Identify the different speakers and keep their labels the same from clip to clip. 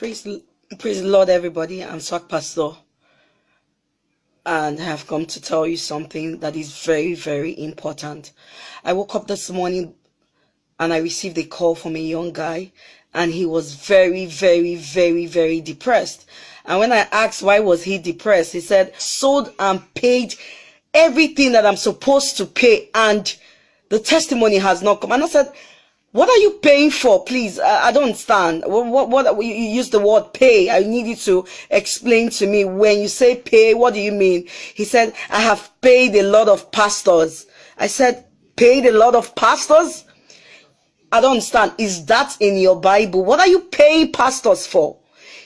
Speaker 1: Praise, praise the Lord, everybody. I'm Swag Pastor, and I have come to tell you something that is very, very important. I woke up this morning and I received a call from a young guy, and he was very, very, very, very depressed. And when I asked why was he depressed, he said, sold and paid everything that I'm supposed to pay, and the testimony has not come. And I said, what are you paying for, please? I don't understand. What you use the word pay. I need you to explain to me. When you say pay, what do you mean? He said, I have paid a lot of pastors. I said, paid a lot of pastors? I don't understand. Is that in your Bible? What are you paying pastors for?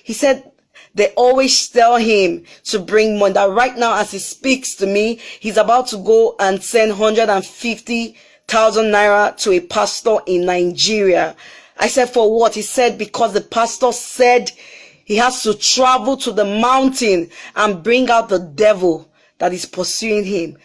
Speaker 1: He said, they always tell him to bring money. That right now, as he speaks to me, he's about to go and send 150,000 naira to a pastor in Nigeria. I said, for what? He said, because the pastor said he has to travel to the mountain and bring out the devil that is pursuing him.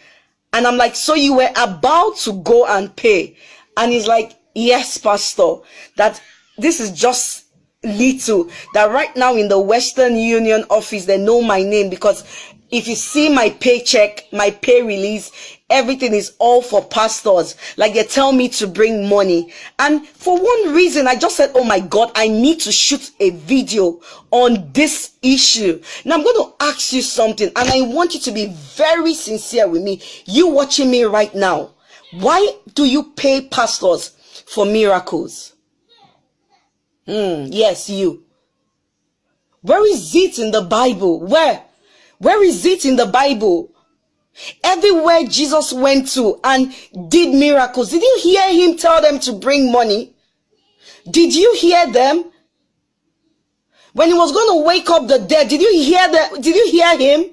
Speaker 1: And I'm like, so you were about to go and pay? And he's like, yes, pastor, that this is just little, that right now in the Western Union office, they know my name, because if you see my paycheck, my pay release, everything is all for pastors. Like, they tell me to bring money. And for one reason, I just said, oh my God, I need to shoot a video on this issue. Now I'm going to ask you something, and I want you to be very sincere with me. You watching me right now, why do you pay pastors for miracles? Yes, you. Where is it in the Bible? Where is it in the Bible? Everywhere Jesus went to and did miracles, did you hear him tell them to bring money? Did you hear them? When he was going to wake up the dead, did you hear that? Did you hear him?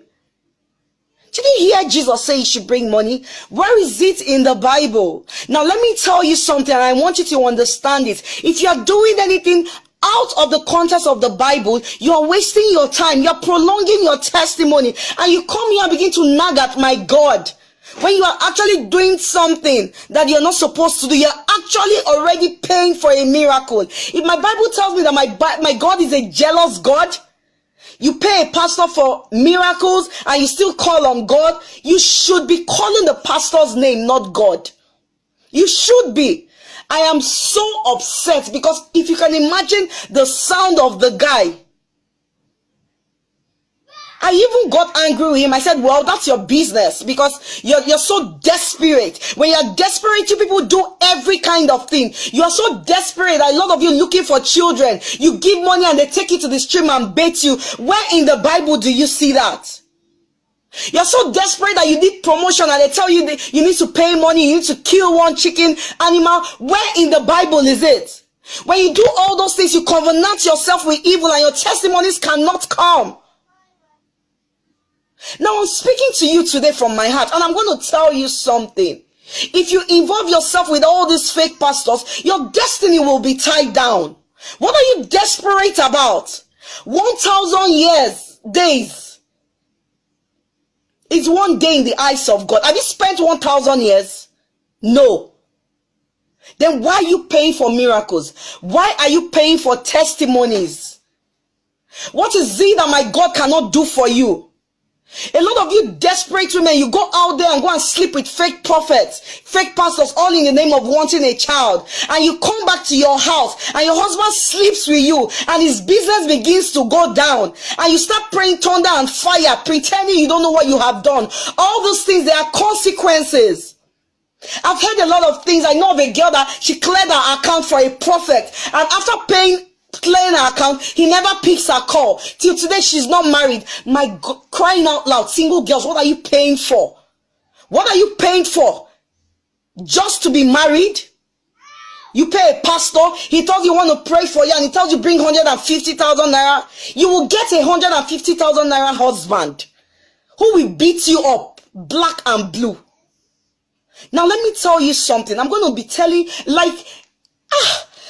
Speaker 1: Did you hear Jesus say he should bring money? Where is it in the Bible? Now let me tell you something, and I want you to understand it. If you are doing anything out of the context of the Bible, you are wasting your time. You are prolonging your testimony, and you come here and begin to nag at my God when you are actually doing something that you're not supposed to do. You're actually already paying for a miracle. If my Bible tells me that my God is a jealous God, you pay a pastor for miracles and you still call on God, you should be calling the pastor's name, not God. You should be. I am so upset, because if you can imagine the sound of the guy, I even got angry with him. I said, well, that's your business, because you're so desperate. When you're desperate, you people do every kind of thing. You are so desperate. A lot of you looking for children. You give money and they take you to the stream and bait you. Where in the Bible do you see that? You're so desperate that you need promotion and they tell you that you need to pay money, you need to kill one chicken animal. Where in the Bible is it? When you do all those things, you covenant yourself with evil and your testimonies cannot come. Now I'm speaking to you today from my heart, and I'm going to tell you something. If you involve yourself with all these fake pastors, your destiny will be tied down. What are you desperate about? 1,000 days. It's one day in the eyes of God. Have you spent 1,000 years? No. Then why are you paying for miracles? Why are you paying for testimonies? What is it that my God cannot do for you? A lot of you desperate women, you go out there and go and sleep with fake prophets, fake pastors, all in the name of wanting a child. And you come back to your house and your husband sleeps with you and his business begins to go down. And you start praying thunder and fire, pretending you don't know what you have done. All those things, there are consequences. I've heard a lot of things. I know of a girl that she cleared her account for a prophet, and after clearing her account, he never picks her call. Till today, she's not married. My God, crying out loud, single girls, what are you paying for? What are you paying for? Just to be married? You pay a pastor, he tells you want to pray for you, and he tells you bring 150,000 naira. You will get a 150,000 naira husband who will beat you up, black and blue. Now let me tell you something. I'm going to be telling, like,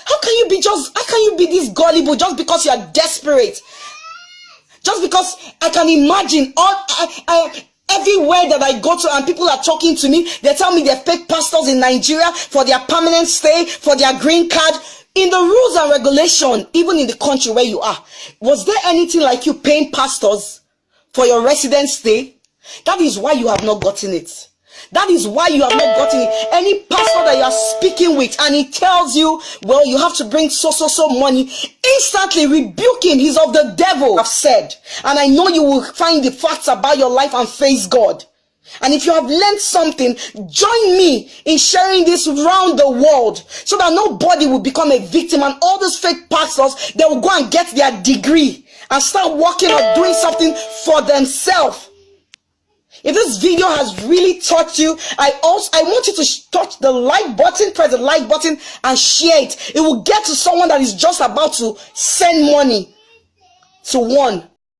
Speaker 1: how can you be this gullible just because you are desperate? Just because I can imagine everywhere that I go to and people are talking to me, they tell me they're fake pastors in Nigeria for their permanent stay, for their green card. In the rules and regulation, even in the country where you are, was there anything like you paying pastors for your residence stay? That is why you have not gotten it. That is why you have not gotten it. Any pastor that you are speaking with and he tells you, well, you have to bring so money, instantly rebuke him. He's of the devil, I've said. And I know you will find the facts about your life and face God. And if you have learned something, join me in sharing this around the world so that nobody will become a victim, and all those fake pastors, they will go and get their degree and start working or doing something for themselves. If this video has really touched you, I want you to touch the like button, press the like button and share it. It will get to someone that is just about to send money to one